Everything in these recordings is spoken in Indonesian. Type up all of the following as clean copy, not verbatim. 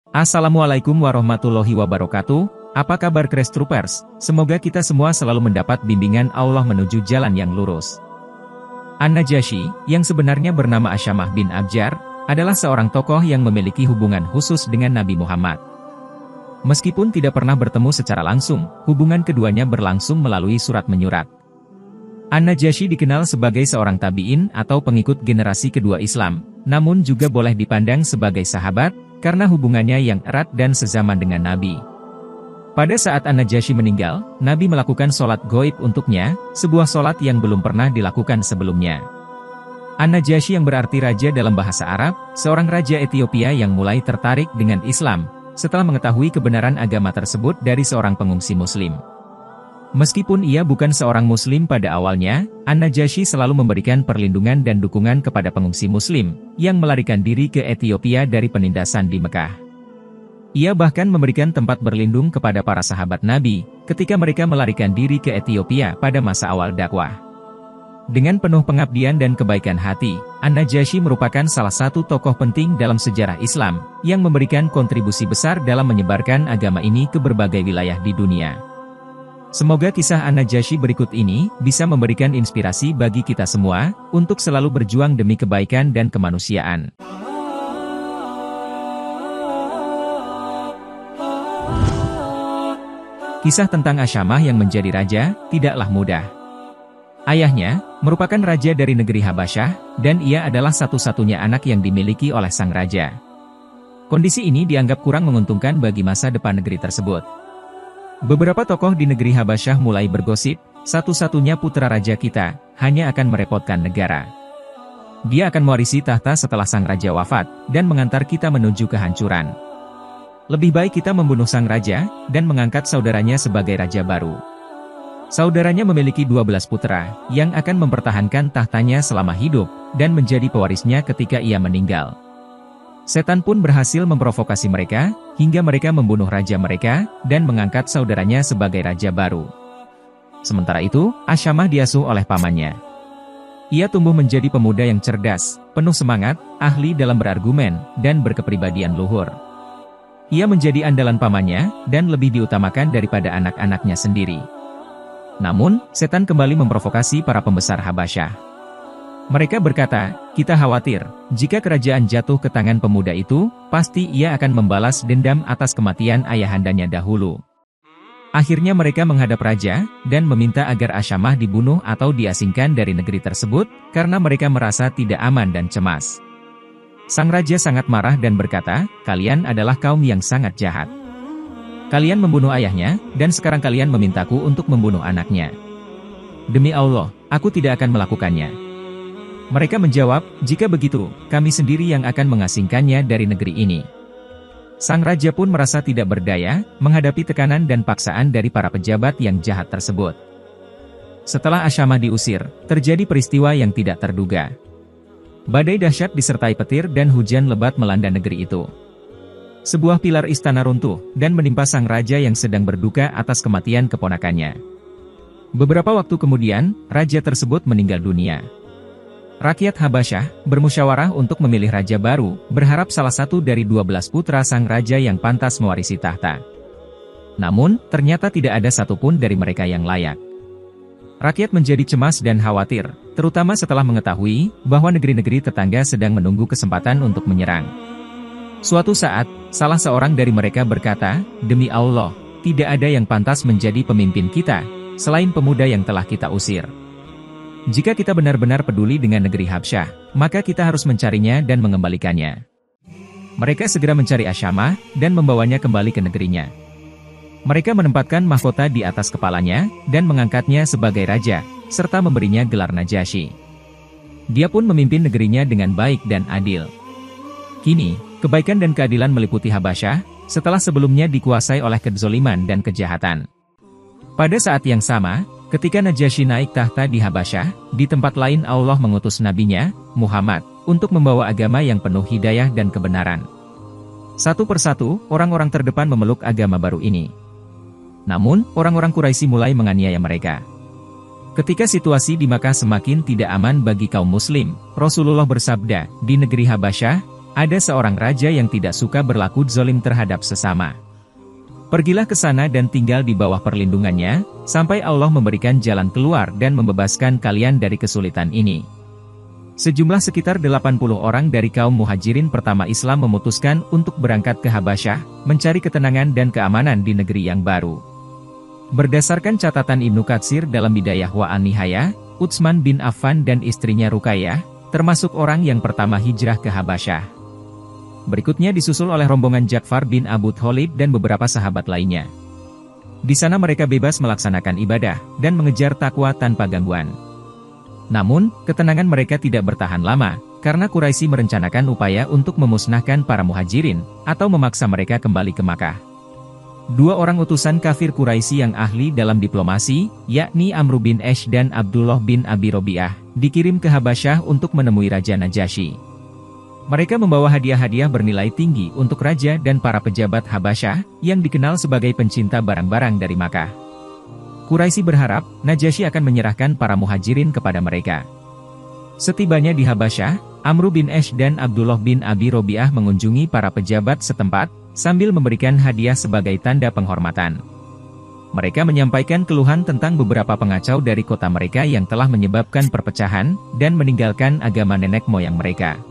Assalamualaikum warahmatullahi wabarakatuh. Apa kabar Crash Troopers? Semoga kita semua selalu mendapat bimbingan Allah menuju jalan yang lurus. An-Najasyi, yang sebenarnya bernama Asyamah bin Abjar, adalah seorang tokoh yang memiliki hubungan khusus dengan Nabi Muhammad. Meskipun tidak pernah bertemu secara langsung, hubungan keduanya berlangsung melalui surat menyurat. An-Najasyi dikenal sebagai seorang tabi'in atau pengikut generasi kedua Islam, namun juga boleh dipandang sebagai sahabat, karena hubungannya yang erat dan sezaman dengan Nabi. Pada saat An-Najasyi meninggal, Nabi melakukan sholat goib untuknya, sebuah sholat yang belum pernah dilakukan sebelumnya. An-Najasyi yang berarti raja dalam bahasa Arab, seorang raja Ethiopia yang mulai tertarik dengan Islam, setelah mengetahui kebenaran agama tersebut dari seorang pengungsi Muslim. Meskipun ia bukan seorang Muslim pada awalnya, An-Najasyi selalu memberikan perlindungan dan dukungan kepada pengungsi Muslim, yang melarikan diri ke Ethiopia dari penindasan di Mekah. Ia bahkan memberikan tempat berlindung kepada para sahabat Nabi, ketika mereka melarikan diri ke Ethiopia pada masa awal dakwah. Dengan penuh pengabdian dan kebaikan hati, An-Najasyi merupakan salah satu tokoh penting dalam sejarah Islam, yang memberikan kontribusi besar dalam menyebarkan agama ini ke berbagai wilayah di dunia. Semoga kisah An-Najasyi berikut ini bisa memberikan inspirasi bagi kita semua untuk selalu berjuang demi kebaikan dan kemanusiaan. Kisah tentang Asyamah yang menjadi raja tidaklah mudah. Ayahnya merupakan raja dari negeri Habasyah, dan ia adalah satu-satunya anak yang dimiliki oleh sang raja. Kondisi ini dianggap kurang menguntungkan bagi masa depan negeri tersebut. Beberapa tokoh di negeri Habasyah mulai bergosip, satu-satunya putra raja kita, hanya akan merepotkan negara. Dia akan mewarisi tahta setelah sang raja wafat, dan mengantar kita menuju kehancuran. Lebih baik kita membunuh sang raja, dan mengangkat saudaranya sebagai raja baru. Saudaranya memiliki 12 putra, yang akan mempertahankan tahtanya selama hidup, dan menjadi pewarisnya ketika ia meninggal. Setan pun berhasil memprovokasi mereka, hingga mereka membunuh raja mereka, dan mengangkat saudaranya sebagai raja baru. Sementara itu, Asyamah diasuh oleh pamannya. Ia tumbuh menjadi pemuda yang cerdas, penuh semangat, ahli dalam berargumen, dan berkepribadian luhur. Ia menjadi andalan pamannya, dan lebih diutamakan daripada anak-anaknya sendiri. Namun, setan kembali memprovokasi para pembesar Habasyah. Mereka berkata, kita khawatir, jika kerajaan jatuh ke tangan pemuda itu, pasti ia akan membalas dendam atas kematian ayahandanya dahulu. Akhirnya mereka menghadap raja, dan meminta agar Asyamah dibunuh atau diasingkan dari negeri tersebut, karena mereka merasa tidak aman dan cemas. Sang raja sangat marah dan berkata, kalian adalah kaum yang sangat jahat. Kalian membunuh ayahnya, dan sekarang kalian memintaku untuk membunuh anaknya. Demi Allah, aku tidak akan melakukannya. Mereka menjawab, jika begitu, kami sendiri yang akan mengasingkannya dari negeri ini. Sang raja pun merasa tidak berdaya, menghadapi tekanan dan paksaan dari para pejabat yang jahat tersebut. Setelah Asyamah diusir, terjadi peristiwa yang tidak terduga. Badai dahsyat disertai petir dan hujan lebat melanda negeri itu. Sebuah pilar istana runtuh, dan menimpa sang raja yang sedang berduka atas kematian keponakannya. Beberapa waktu kemudian, raja tersebut meninggal dunia. Rakyat Habasyah bermusyawarah untuk memilih raja baru, berharap salah satu dari 12 putra sang raja yang pantas mewarisi tahta. Namun, ternyata tidak ada satupun dari mereka yang layak. Rakyat menjadi cemas dan khawatir, terutama setelah mengetahui bahwa negeri-negeri tetangga sedang menunggu kesempatan untuk menyerang. Suatu saat, salah seorang dari mereka berkata, demi Allah, tidak ada yang pantas menjadi pemimpin kita, selain pemuda yang telah kita usir. Jika kita benar-benar peduli dengan negeri Habasyah, maka kita harus mencarinya dan mengembalikannya. Mereka segera mencari Asyamah, dan membawanya kembali ke negerinya. Mereka menempatkan mahkota di atas kepalanya, dan mengangkatnya sebagai raja, serta memberinya gelar Najasyi. Dia pun memimpin negerinya dengan baik dan adil. Kini, kebaikan dan keadilan meliputi Habasyah, setelah sebelumnya dikuasai oleh kezoliman dan kejahatan. Pada saat yang sama, ketika Najasyi naik tahta di Habasyah, di tempat lain Allah mengutus nabinya, Muhammad, untuk membawa agama yang penuh hidayah dan kebenaran. Satu persatu, orang-orang terdepan memeluk agama baru ini. Namun, orang-orang Quraisy mulai menganiaya mereka. Ketika situasi di Makkah semakin tidak aman bagi kaum muslim, Rasulullah bersabda, di negeri Habasyah, Ada seorang raja yang tidak suka berlaku zalim terhadap sesama. Pergilah ke sana dan tinggal di bawah perlindungannya, sampai Allah memberikan jalan keluar dan membebaskan kalian dari kesulitan ini. Sejumlah sekitar 80 orang dari kaum muhajirin pertama Islam memutuskan untuk berangkat ke Habasyah, mencari ketenangan dan keamanan di negeri yang baru. Berdasarkan catatan Ibnu Katsir dalam Bidayah wa An-Nihayah, Utsman bin Affan dan istrinya Ruqayyah, termasuk orang yang pertama hijrah ke Habasyah. Berikutnya disusul oleh rombongan Ja'far bin Abu Thalib dan beberapa sahabat lainnya. Di sana mereka bebas melaksanakan ibadah, dan mengejar takwa tanpa gangguan. Namun, ketenangan mereka tidak bertahan lama, karena Quraisy merencanakan upaya untuk memusnahkan para muhajirin, atau memaksa mereka kembali ke Makkah. Dua orang utusan kafir Quraisy yang ahli dalam diplomasi, yakni Amr bin Ash dan Abdullah bin Abi Robi'ah, dikirim ke Habasyah untuk menemui Raja Najasyi. Mereka membawa hadiah-hadiah bernilai tinggi untuk raja dan para pejabat Habasyah, yang dikenal sebagai pencinta barang-barang dari Makkah. Quraisy berharap, Najasyi akan menyerahkan para muhajirin kepada mereka. Setibanya di Habasyah, Amr bin Ash dan Abdullah bin Abi Robi'ah mengunjungi para pejabat setempat, sambil memberikan hadiah sebagai tanda penghormatan. Mereka menyampaikan keluhan tentang beberapa pengacau dari kota mereka yang telah menyebabkan perpecahan, dan meninggalkan agama nenek moyang mereka.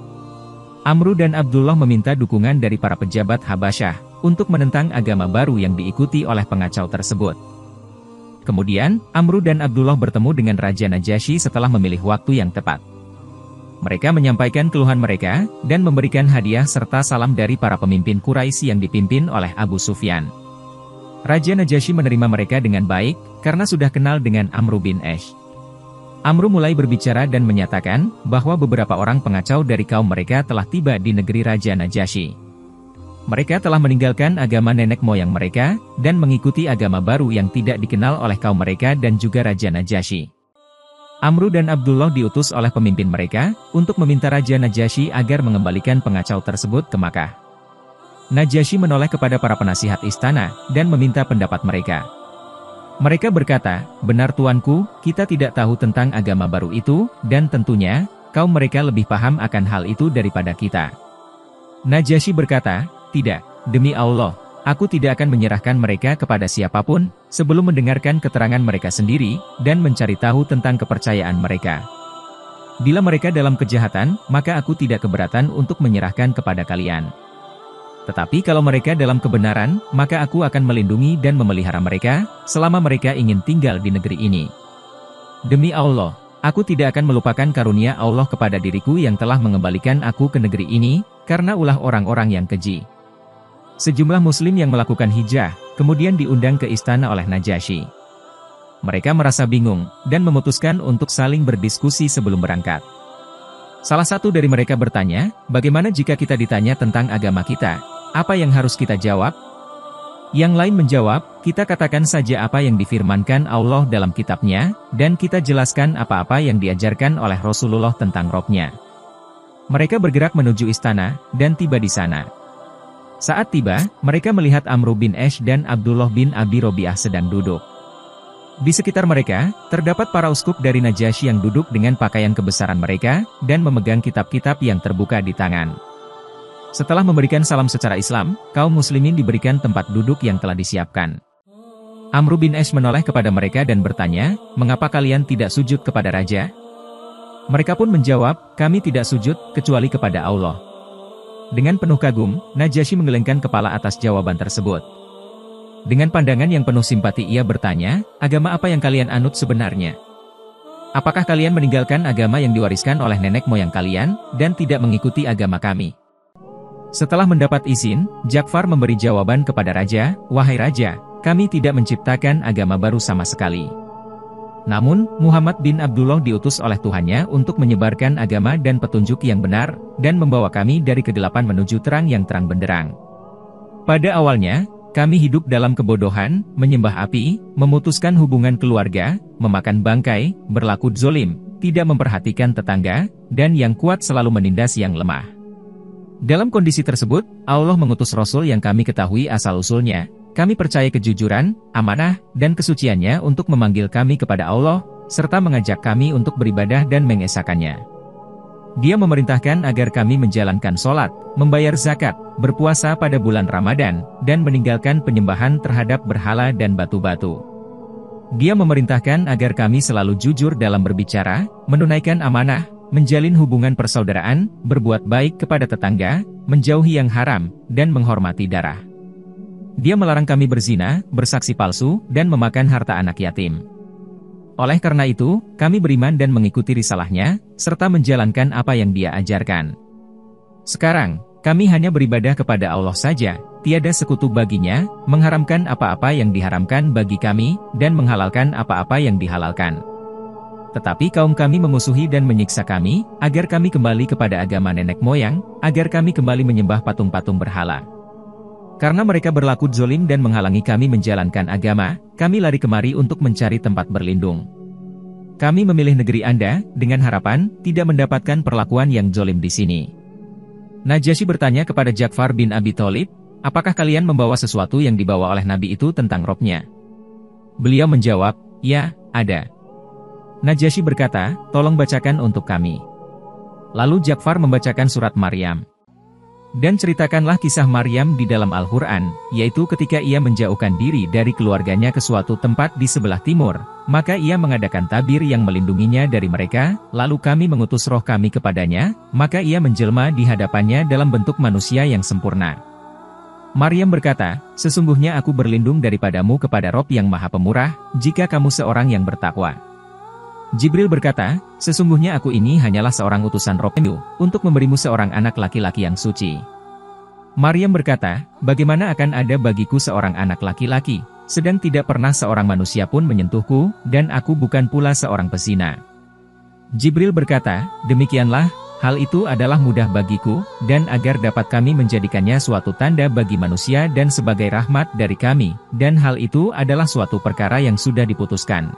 Amr dan Abdullah meminta dukungan dari para pejabat Habasyah, untuk menentang agama baru yang diikuti oleh pengacau tersebut. Kemudian, Amr dan Abdullah bertemu dengan Raja Najasyi setelah memilih waktu yang tepat. Mereka menyampaikan keluhan mereka, dan memberikan hadiah serta salam dari para pemimpin Quraisy yang dipimpin oleh Abu Sufyan. Raja Najasyi menerima mereka dengan baik, karena sudah kenal dengan Amr bin Ash. Amr mulai berbicara dan menyatakan, bahwa beberapa orang pengacau dari kaum mereka telah tiba di negeri Raja Najasyi. Mereka telah meninggalkan agama nenek moyang mereka, dan mengikuti agama baru yang tidak dikenal oleh kaum mereka dan juga Raja Najasyi. Amr dan Abdullah diutus oleh pemimpin mereka, untuk meminta Raja Najasyi agar mengembalikan pengacau tersebut ke Makkah. Najasyi menoleh kepada para penasihat istana, dan meminta pendapat mereka. Mereka berkata, "Benar tuanku, kita tidak tahu tentang agama baru itu, dan tentunya, kaum mereka lebih paham akan hal itu daripada kita." Najasyi berkata, "Tidak, demi Allah, aku tidak akan menyerahkan mereka kepada siapapun, sebelum mendengarkan keterangan mereka sendiri, dan mencari tahu tentang kepercayaan mereka. Bila mereka dalam kejahatan, maka aku tidak keberatan untuk menyerahkan kepada kalian. Tetapi kalau mereka dalam kebenaran, maka aku akan melindungi dan memelihara mereka, selama mereka ingin tinggal di negeri ini. Demi Allah, aku tidak akan melupakan karunia Allah kepada diriku yang telah mengembalikan aku ke negeri ini, karena ulah orang-orang yang keji." Sejumlah muslim yang melakukan hijrah, kemudian diundang ke istana oleh Najasyi. Mereka merasa bingung, dan memutuskan untuk saling berdiskusi sebelum berangkat. Salah satu dari mereka bertanya, "Bagaimana jika kita ditanya tentang agama kita? Apa yang harus kita jawab?" Yang lain menjawab, "Kita katakan saja apa yang difirmankan Allah dalam kitabnya, dan kita jelaskan apa-apa yang diajarkan oleh Rasulullah tentang Robnya." Mereka bergerak menuju istana, dan tiba di sana. Saat tiba, mereka melihat Amr bin Ash dan Abdullah bin Abi Robi'ah sedang duduk. Di sekitar mereka, terdapat para uskup dari Najasyi yang duduk dengan pakaian kebesaran mereka, dan memegang kitab-kitab yang terbuka di tangan. Setelah memberikan salam secara Islam, kaum muslimin diberikan tempat duduk yang telah disiapkan. Amr bin Ash menoleh kepada mereka dan bertanya, "Mengapa kalian tidak sujud kepada raja?" Mereka pun menjawab, "Kami tidak sujud, kecuali kepada Allah." Dengan penuh kagum, Najasyi menggelengkan kepala atas jawaban tersebut. Dengan pandangan yang penuh simpati ia bertanya, "Agama apa yang kalian anut sebenarnya? Apakah kalian meninggalkan agama yang diwariskan oleh nenek moyang kalian, dan tidak mengikuti agama kami?" Setelah mendapat izin, Ja'far memberi jawaban kepada raja, "Wahai raja, kami tidak menciptakan agama baru sama sekali. Namun, Muhammad bin Abdullah diutus oleh Tuhannya untuk menyebarkan agama dan petunjuk yang benar, dan membawa kami dari kegelapan menuju terang yang terang benderang. Pada awalnya, kami hidup dalam kebodohan, menyembah api, memutuskan hubungan keluarga, memakan bangkai, berlaku zalim, tidak memperhatikan tetangga, dan yang kuat selalu menindas yang lemah. Dalam kondisi tersebut, Allah mengutus Rasul yang kami ketahui asal-usulnya. Kami percaya kejujuran, amanah, dan kesuciannya untuk memanggil kami kepada Allah, serta mengajak kami untuk beribadah dan mengesahkannya. Dia memerintahkan agar kami menjalankan sholat, membayar zakat, berpuasa pada bulan Ramadan, dan meninggalkan penyembahan terhadap berhala dan batu-batu. Dia memerintahkan agar kami selalu jujur dalam berbicara, menunaikan amanah, menjalin hubungan persaudaraan, berbuat baik kepada tetangga, menjauhi yang haram, dan menghormati darah. Dia melarang kami berzina, bersaksi palsu, dan memakan harta anak yatim. Oleh karena itu, kami beriman dan mengikuti risalahnya, serta menjalankan apa yang dia ajarkan. Sekarang, kami hanya beribadah kepada Allah saja, tiada sekutu baginya, mengharamkan apa-apa yang diharamkan bagi kami, dan menghalalkan apa-apa yang dihalalkan. Tetapi kaum kami memusuhi dan menyiksa kami, agar kami kembali kepada agama nenek moyang, agar kami kembali menyembah patung-patung berhala. Karena mereka berlaku zolim dan menghalangi kami menjalankan agama, kami lari kemari untuk mencari tempat berlindung. Kami memilih negeri Anda, dengan harapan, tidak mendapatkan perlakuan yang zolim di sini. Najasyi bertanya kepada Ja'far bin Abi Thalib, apakah kalian membawa sesuatu yang dibawa oleh Nabi itu tentang robnya? Beliau menjawab, ya, ada. Najasyi berkata, tolong bacakan untuk kami. Lalu Ja'far membacakan surat Maryam. Dan ceritakanlah kisah Maryam di dalam Al-Quran, yaitu ketika ia menjauhkan diri dari keluarganya ke suatu tempat di sebelah timur, maka ia mengadakan tabir yang melindunginya dari mereka, lalu kami mengutus roh kami kepadanya, maka ia menjelma di hadapannya dalam bentuk manusia yang sempurna. Maryam berkata, sesungguhnya aku berlindung daripadamu kepada Rob yang Maha Pemurah, jika kamu seorang yang bertakwa. Jibril berkata, sesungguhnya aku ini hanyalah seorang utusan Robmu, untuk memberimu seorang anak laki-laki yang suci. Maryam berkata, bagaimana akan ada bagiku seorang anak laki-laki, sedang tidak pernah seorang manusia pun menyentuhku, dan aku bukan pula seorang pezina. Jibril berkata, demikianlah, hal itu adalah mudah bagiku, dan agar dapat kami menjadikannya suatu tanda bagi manusia dan sebagai rahmat dari kami, dan hal itu adalah suatu perkara yang sudah diputuskan.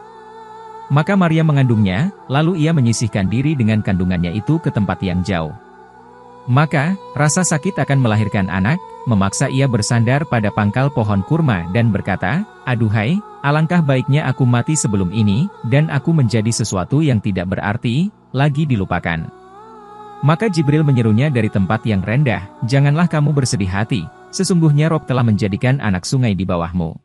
Maka Maryam mengandungnya, lalu ia menyisihkan diri dengan kandungannya itu ke tempat yang jauh. Maka, rasa sakit akan melahirkan anak, memaksa ia bersandar pada pangkal pohon kurma dan berkata, aduhai, alangkah baiknya aku mati sebelum ini, dan aku menjadi sesuatu yang tidak berarti, lagi dilupakan. Maka Jibril menyerunya dari tempat yang rendah, janganlah kamu bersedih hati, sesungguhnya Rob telah menjadikan anak sungai di bawahmu.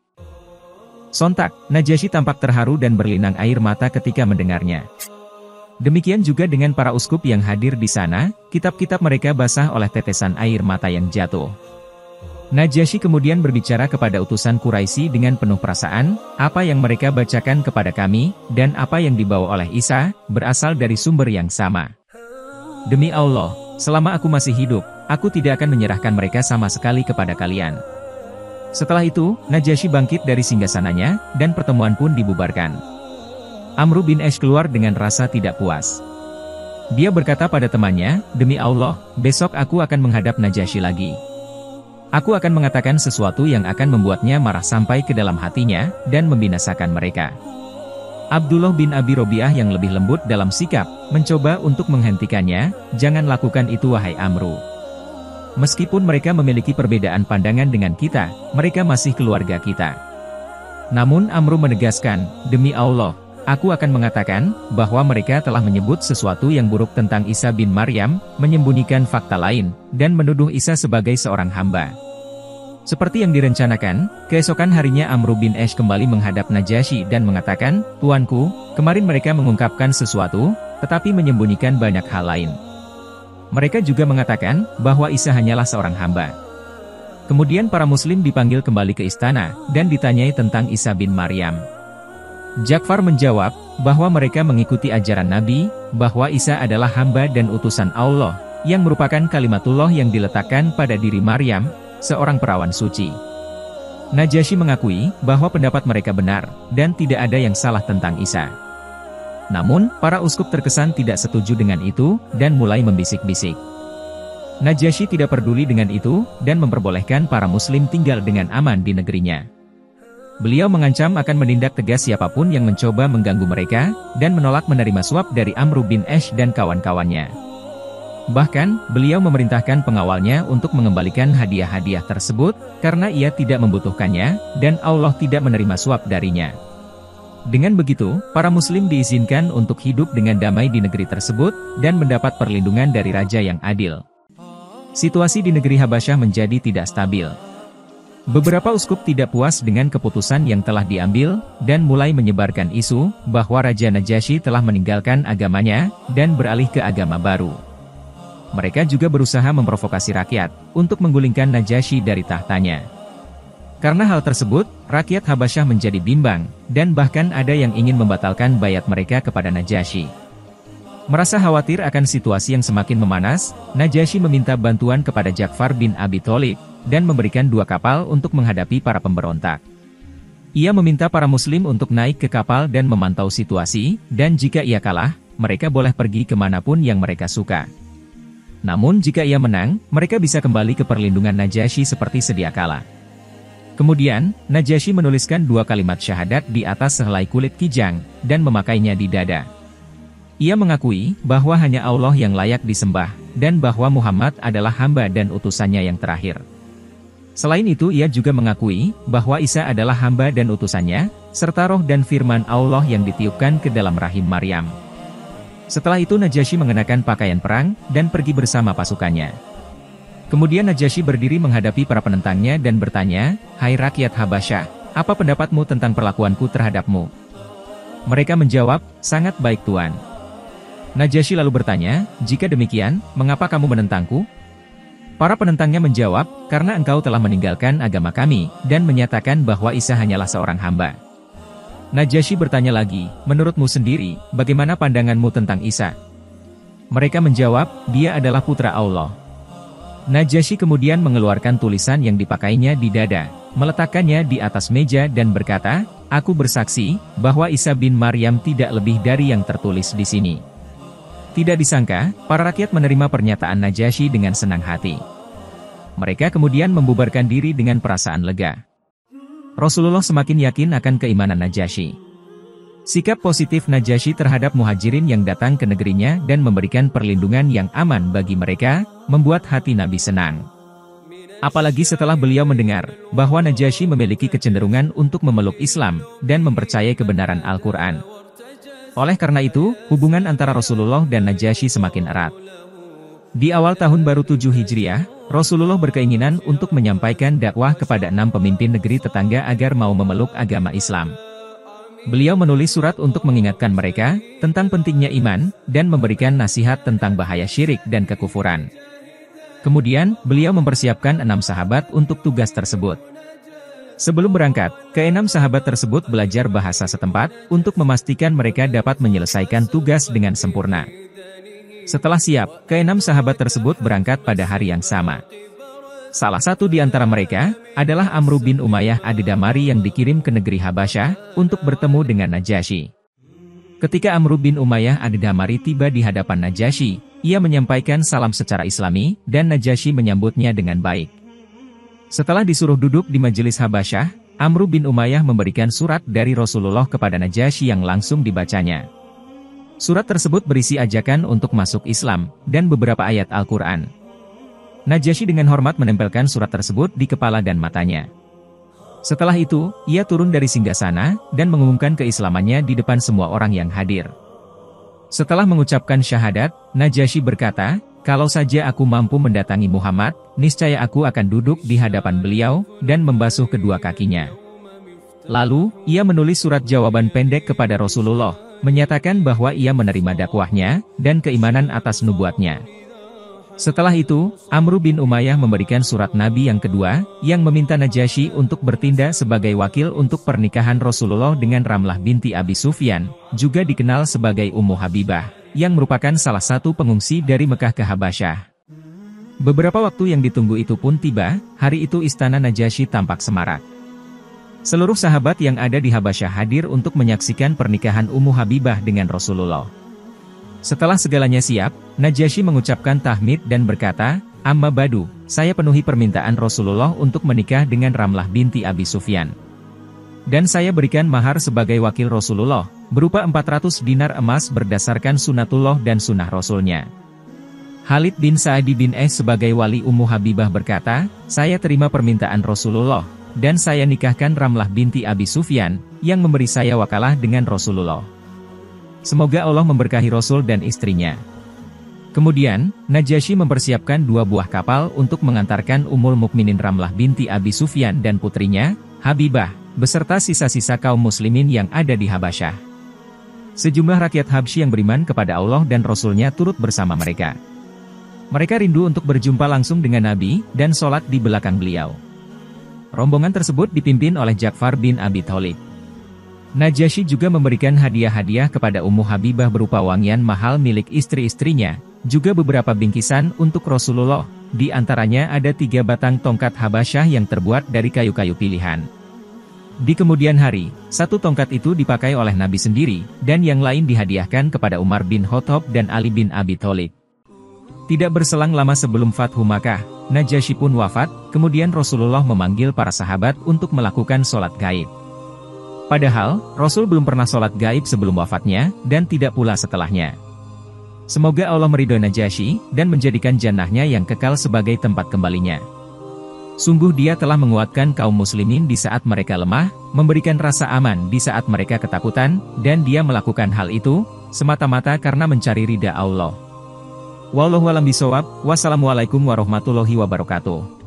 Sontak, Najasyi tampak terharu dan berlinang air mata ketika mendengarnya. Demikian juga dengan para uskup yang hadir di sana, kitab-kitab mereka basah oleh tetesan air mata yang jatuh. Najasyi kemudian berbicara kepada utusan Quraisy dengan penuh perasaan, apa yang mereka bacakan kepada kami, dan apa yang dibawa oleh Isa, berasal dari sumber yang sama. Demi Allah, selama aku masih hidup, aku tidak akan menyerahkan mereka sama sekali kepada kalian. Setelah itu, Najasyi bangkit dari singgasananya, dan pertemuan pun dibubarkan. Amr bin Ash keluar dengan rasa tidak puas. Dia berkata pada temannya, demi Allah, besok aku akan menghadap Najasyi lagi. Aku akan mengatakan sesuatu yang akan membuatnya marah sampai ke dalam hatinya, dan membinasakan mereka. Abdullah bin Abi Robiah yang lebih lembut dalam sikap, mencoba untuk menghentikannya, jangan lakukan itu wahai Amru. Meskipun mereka memiliki perbedaan pandangan dengan kita, mereka masih keluarga kita. Namun Amru menegaskan, demi Allah, aku akan mengatakan, bahwa mereka telah menyebut sesuatu yang buruk tentang Isa bin Maryam, menyembunyikan fakta lain, dan menuduh Isa sebagai seorang hamba. Seperti yang direncanakan, keesokan harinya Amr bin Ash kembali menghadap Najasyi dan mengatakan, Tuanku, kemarin mereka mengungkapkan sesuatu, tetapi menyembunyikan banyak hal lain. Mereka juga mengatakan, bahwa Isa hanyalah seorang hamba. Kemudian para muslim dipanggil kembali ke istana, dan ditanyai tentang Isa bin Maryam. Ja'far menjawab, bahwa mereka mengikuti ajaran Nabi, bahwa Isa adalah hamba dan utusan Allah, yang merupakan kalimatullah yang diletakkan pada diri Maryam, seorang perawan suci. Najasyi mengakui, bahwa pendapat mereka benar, dan tidak ada yang salah tentang Isa. Namun, para uskup terkesan tidak setuju dengan itu, dan mulai membisik-bisik. Najasyi tidak peduli dengan itu, dan memperbolehkan para muslim tinggal dengan aman di negerinya. Beliau mengancam akan menindak tegas siapapun yang mencoba mengganggu mereka, dan menolak menerima suap dari Amr bin Ash dan kawan-kawannya. Bahkan, beliau memerintahkan pengawalnya untuk mengembalikan hadiah-hadiah tersebut, karena ia tidak membutuhkannya, dan Allah tidak menerima suap darinya. Dengan begitu, para muslim diizinkan untuk hidup dengan damai di negeri tersebut, dan mendapat perlindungan dari raja yang adil. Situasi di negeri Habasyah menjadi tidak stabil. Beberapa uskup tidak puas dengan keputusan yang telah diambil, dan mulai menyebarkan isu bahwa Raja Najasyi telah meninggalkan agamanya, dan beralih ke agama baru. Mereka juga berusaha memprovokasi rakyat, untuk menggulingkan Najasyi dari tahtanya. Karena hal tersebut, rakyat Habasyah menjadi bimbang, dan bahkan ada yang ingin membatalkan bayat mereka kepada Najasyi. Merasa khawatir akan situasi yang semakin memanas, Najasyi meminta bantuan kepada Ja'far bin Abi Thalib, dan memberikan 2 kapal untuk menghadapi para pemberontak. Ia meminta para muslim untuk naik ke kapal dan memantau situasi, dan jika ia kalah, mereka boleh pergi kemanapun yang mereka suka. Namun jika ia menang, mereka bisa kembali ke perlindungan Najasyi seperti sedia kala. Kemudian, Najasyi menuliskan 2 kalimat syahadat di atas sehelai kulit kijang, dan memakainya di dada. Ia mengakui bahwa hanya Allah yang layak disembah, dan bahwa Muhammad adalah hamba dan utusannya yang terakhir. Selain itu ia juga mengakui bahwa Isa adalah hamba dan utusannya, serta roh dan firman Allah yang ditiupkan ke dalam rahim Maryam. Setelah itu Najasyi mengenakan pakaian perang, dan pergi bersama pasukannya. Kemudian Najasyi berdiri menghadapi para penentangnya dan bertanya, "Hai rakyat Habasyah, apa pendapatmu tentang perlakuanku terhadapmu?" Mereka menjawab, "Sangat baik Tuan." Najasyi lalu bertanya, "Jika demikian, mengapa kamu menentangku?" Para penentangnya menjawab, "Karena engkau telah meninggalkan agama kami, dan menyatakan bahwa Isa hanyalah seorang hamba." Najasyi bertanya lagi, "Menurutmu sendiri, bagaimana pandanganmu tentang Isa?" Mereka menjawab, "Dia adalah putra Allah." Najasyi kemudian mengeluarkan tulisan yang dipakainya di dada, meletakkannya di atas meja dan berkata, "Aku bersaksi, bahwa Isa bin Maryam tidak lebih dari yang tertulis di sini." Tidak disangka, para rakyat menerima pernyataan Najasyi dengan senang hati. Mereka kemudian membubarkan diri dengan perasaan lega. Rasulullah semakin yakin akan keimanan Najasyi. Sikap positif Najasyi terhadap muhajirin yang datang ke negerinya dan memberikan perlindungan yang aman bagi mereka, membuat hati Nabi senang. Apalagi setelah beliau mendengar bahwa Najasyi memiliki kecenderungan untuk memeluk Islam dan mempercayai kebenaran Al-Quran. Oleh karena itu, hubungan antara Rasulullah dan Najasyi semakin erat. Di awal tahun baru 7 Hijriah, Rasulullah berkeinginan untuk menyampaikan dakwah kepada 6 pemimpin negeri tetangga agar mau memeluk agama Islam. Beliau menulis surat untuk mengingatkan mereka tentang pentingnya iman, dan memberikan nasihat tentang bahaya syirik dan kekufuran. Kemudian, beliau mempersiapkan 6 sahabat untuk tugas tersebut. Sebelum berangkat, ke-6 sahabat tersebut belajar bahasa setempat, untuk memastikan mereka dapat menyelesaikan tugas dengan sempurna. Setelah siap, ke-6 sahabat tersebut berangkat pada hari yang sama. Salah satu di antara mereka, adalah Amr bin Umayyah Ad-Damari yang dikirim ke negeri Habasyah, untuk bertemu dengan Najasyi. Ketika Amr bin Umayyah Ad-Damari tiba di hadapan Najasyi, ia menyampaikan salam secara Islami, dan Najasyi menyambutnya dengan baik. Setelah disuruh duduk di majelis Habasyah, Amr bin Umayyah memberikan surat dari Rasulullah kepada Najasyi yang langsung dibacanya. Surat tersebut berisi ajakan untuk masuk Islam, dan beberapa ayat Al-Quran. Najasyi dengan hormat menempelkan surat tersebut di kepala dan matanya. Setelah itu, ia turun dari singgasana, dan mengumumkan keislamannya di depan semua orang yang hadir. Setelah mengucapkan syahadat, Najasyi berkata, "Kalau saja aku mampu mendatangi Muhammad, niscaya aku akan duduk di hadapan beliau, dan membasuh kedua kakinya." Lalu, ia menulis surat jawaban pendek kepada Rasulullah, menyatakan bahwa ia menerima dakwahnya, dan keimanan atas nubuatnya. Setelah itu, Amr bin Umayyah memberikan surat Nabi yang kedua, yang meminta Najasyi untuk bertindak sebagai wakil untuk pernikahan Rasulullah dengan Ramlah binti Abi Sufyan, juga dikenal sebagai Ummu Habibah, yang merupakan salah satu pengungsi dari Mekah ke Habasyah. Beberapa waktu yang ditunggu itu pun tiba, hari itu istana Najasyi tampak semarak. Seluruh sahabat yang ada di Habasyah hadir untuk menyaksikan pernikahan Ummu Habibah dengan Rasulullah. Setelah segalanya siap, Najasyi mengucapkan tahmid dan berkata, "Amma badu, saya penuhi permintaan Rasulullah untuk menikah dengan Ramlah binti Abi Sufyan. Dan saya berikan mahar sebagai wakil Rasulullah, berupa 400 dinar emas berdasarkan sunatullah dan sunnah Rasulnya." Khalid bin Sa'di bin sebagai wali Ummu Habibah berkata, "Saya terima permintaan Rasulullah, dan saya nikahkan Ramlah binti Abi Sufyan, yang memberi saya wakalah dengan Rasulullah. Semoga Allah memberkahi Rasul dan istrinya. Kemudian, Najasyi mempersiapkan 2 buah kapal untuk mengantarkan Ummul Mukminin Ramlah binti Abi Sufyan dan putrinya, Habibah, beserta sisa-sisa kaum muslimin yang ada di Habasyah. Sejumlah rakyat Habsyi yang beriman kepada Allah dan Rasul-Nya turut bersama mereka. Mereka rindu untuk berjumpa langsung dengan Nabi, dan sholat di belakang beliau. Rombongan tersebut dipimpin oleh Ja'far bin Abi Thalib. Najasyi juga memberikan hadiah-hadiah kepada Ummu Habibah berupa wangian mahal milik istri-istrinya, juga beberapa bingkisan untuk Rasulullah, di antaranya ada 3 batang tongkat Habasyah yang terbuat dari kayu-kayu pilihan. Di kemudian hari, 1 tongkat itu dipakai oleh Nabi sendiri, dan yang lain dihadiahkan kepada Umar bin Khattab dan Ali bin Abi Thalib. Tidak berselang lama sebelum Fathu Makkah, Najasyi pun wafat, kemudian Rasulullah memanggil para sahabat untuk melakukan sholat gaib. Padahal, Rasul belum pernah sholat gaib sebelum wafatnya, dan tidak pula setelahnya. Semoga Allah meridhoi Najasyi, dan menjadikan jannahnya yang kekal sebagai tempat kembalinya. Sungguh dia telah menguatkan kaum muslimin di saat mereka lemah, memberikan rasa aman di saat mereka ketakutan, dan dia melakukan hal itu, semata-mata karena mencari ridha Allah. Wallahu a'lam bishawab. Wassalamualaikum warahmatullahi wabarakatuh.